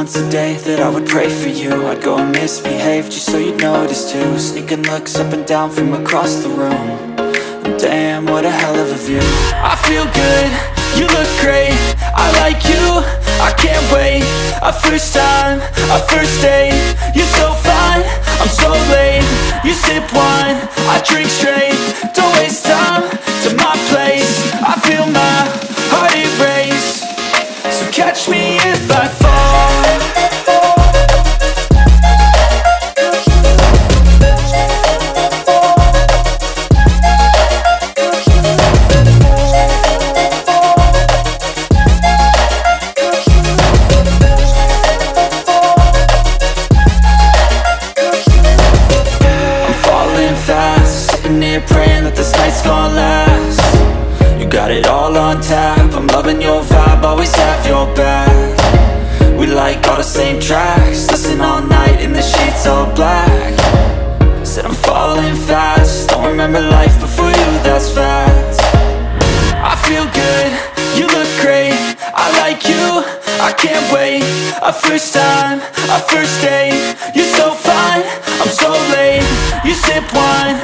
once a day that I would pray for you. I'd go and misbehave just so you'd notice too. Sneaking looks up and down from across the room. And damn, what a hell of a view. I feel good, you look great, I like you, I can't wait. A first time, a first date, you're so fine, I'm so late. You sip wine, I drink straight. Don't waste time to my place. I feel my heart erase. So catch me if I fall. Praying that this night's gonna last. You got it all on tap, I'm loving your vibe, always have your back. We like all the same tracks, listen all night in the sheets all black. Said I'm falling fast, don't remember life before you, that's fact. I feel good, you look great, I like you, I can't wait. A first time, a first date, you're so fine, I'm so late. You sip wine,